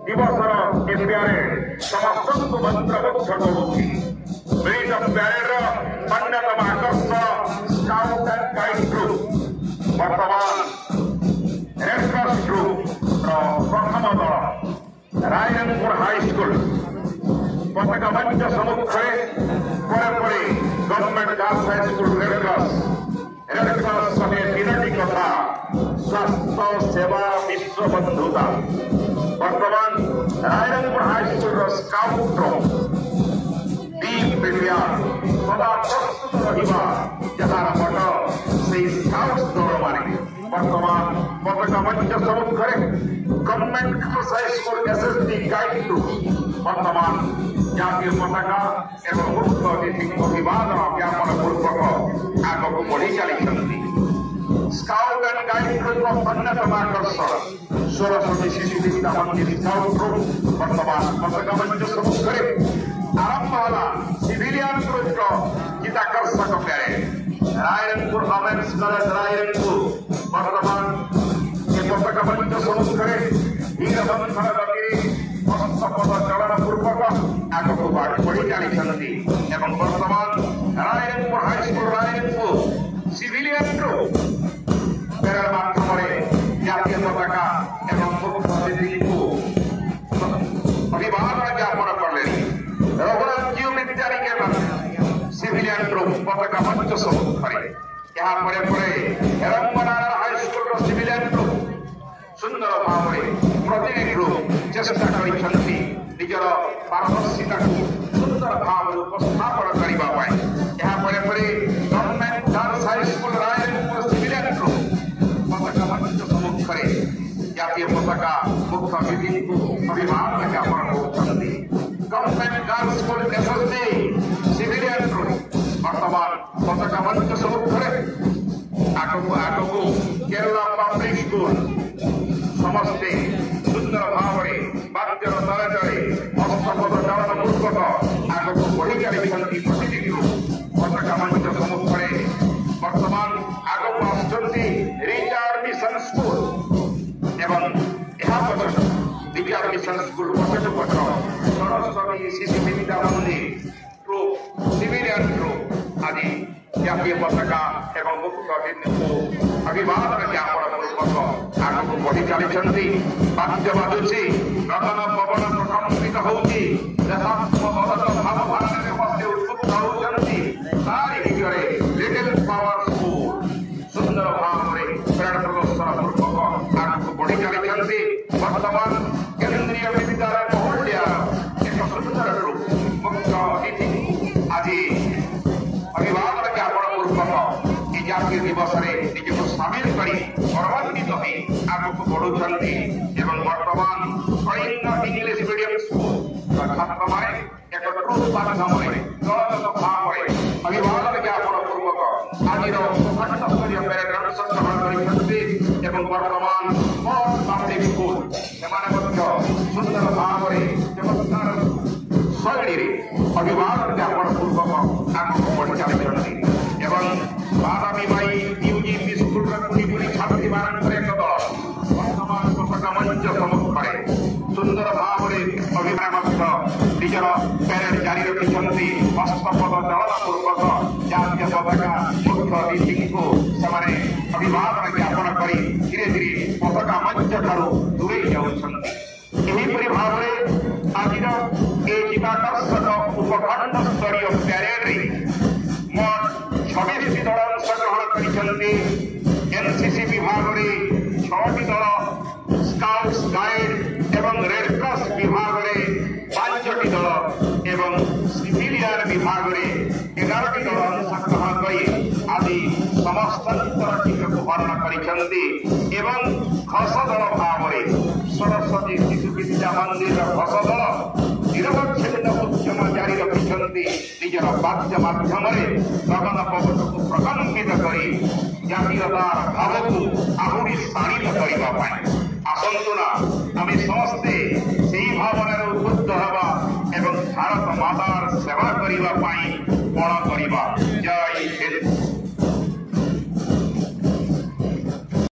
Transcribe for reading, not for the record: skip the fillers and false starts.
दिवसर ए प्यारेड समस्त मंत्रमुग्ध करुछि। मिलित प्यारेड अन्यतम आकर्षण स्काउट एंड गाइड ग्रुप वर्तमान रेड क्रॉस ग्रुप प्रथम दल रायरंगपुर हाई स्कूल पताका मंच सम्मुखे परे government girls high school red cross माने तीनटी कथा स्वास्थ्य सेवा विश्व बंधुता वर्तमान Rairangpur high school scout team India सदा प्रस्तुत रहिबा जहार मठ से स्काउट दल माने वर्तमान पताका मंच सम्मुखे government girls high school SSD guide group वर्तमान जातीय पताका एवं मुख्य अतिथि अभिवादन ज्ञापन पूर्वक आगक बढ़ी चली स्काउट एंड गाइड ग्रुप अन्यतम आकर्षण 16 शिशु विद्या मंदिर स्काउट ग्रुप वर्तमान पताका मंच सम्मुखे आरंभ होला सिविलियन ग्रुप चित्ताकर्षक parade Rairangpur women's college Rairangpur वर्तमान पताका मंच सम्मुखे वीरबंधन गति पद चलन पूर्वक आगक बढ़ी चली वर्तमान Rairangpur high school Rairangpur civilian group parade माध्यम जातीय पताका एवं मुख्य अतिथि को अभिवादन ज्ञापन कले रघुनाथ जीव विद्यालय सिविलियन ग्रुप पताका मंच सम्मुखे रंगनारायण हाई स्कूल सिविलियन ग्रुप सुंदर भाव प्रतिनिधि चेष्टा निजर पारदर्शिता सुंदर भाव उपस्थापन करने government girls high school Rairangpur civilian group पताका मंच सम्मुखे जातीय पताका मुख्य अतिथि को अभिवादन ज्ञापन करुछन्ति। Government girls school SSD civilian group वर्तमान पताका मंच सम्मुखे आगक केरला पब्लिक स्कूल समस्ते सुंदर भाव वाद्यर तले तले हस्तपद चलन पूर्वक आगक बढ़ी चली प्रतिनिधि पताका मंच सम्मुखे वर्तमान आगक आसुच्चन्ति रिचार्ड मिशन स्कूल एवं Richard mission school पछपट Saraswati Shishu Vidya मंदिर ग्रुप सिविलियन ग्रुप आदि जातीय पताका एवं मुख्य अतिथि को अभिवादन ज्ञापन पूर्वक आगक बढ़ी चली वाद्य बाजुची गगन पवन प्रकम्पित होउची भाव भावना उद्बुद्ध होउचन्ति तारि भितरे लिटिल पावर स्कूल सुंदर भाव प्रेरण प्रदर्शन पूर्वक आगक बढ़ी चली वर्तमान केंद्रीय विद्यालय महोदया एक सुंदर ग्रुप मुख्य अतिथि आज अभिवादन ज्ञापन पूर्वक जातीय दिवस निजक सामिल कर गौरवान्वित आगक बढ़ुंट एवं वर्तमान कलिंग इंग्लिश मीडियम स्कूल छात्र मैंने एक ट्रुथ माध्यम दलगत भाव अभिवादन ज्ञापन पूर्वक आज खंडस्तरीय प्यारेड अंशग्रहण कर वर्तमान पब्लिक स्कूल सुंदर भाव चमत्कार शैली अभिवादन ज्ञापन पूर्वक आगक बढ़ी चली बादामी बाई यूजीपी स्कूल छात्री मान एक दल वर्तमान पताका मंच सम्मुखे सुंदर भाव अभिमान निजर प्यारेड जारी रखिंट हस्तपद चलन पूर्वक जातीय पताका मुख्य अतिथि को अभिवादन ज्ञापन कर धीरे धीरे पताका मंच ठार दूरे जापरी भाव आज चित्ताकर्षक उपखंड स्तरीय प्यारेड मोट 26 दल अंशग्रहण कर एनसीसी विभाग में 6टी दल स्काउट्स गाइड एवं रेड क्रॉस विभाग में 5टी दल एवं सिविलियन विभाग में 11टी दल अंशग्रहण कर आदि समस्त टीका वर्ण कर घस दल भाव सरस्वती शिशु विद्या मंदिर घस दल निरवच्छिन्न उद्यम जारी रखिंट निजर वाद्य माध्यम गगन पवन को प्रकम्पित कर जातीयतार भाव को आहरी शाणित करने आसतु ना आम समस्ते से भावना उद्बुद्ध हवा एवं भारत मातार सेवा करने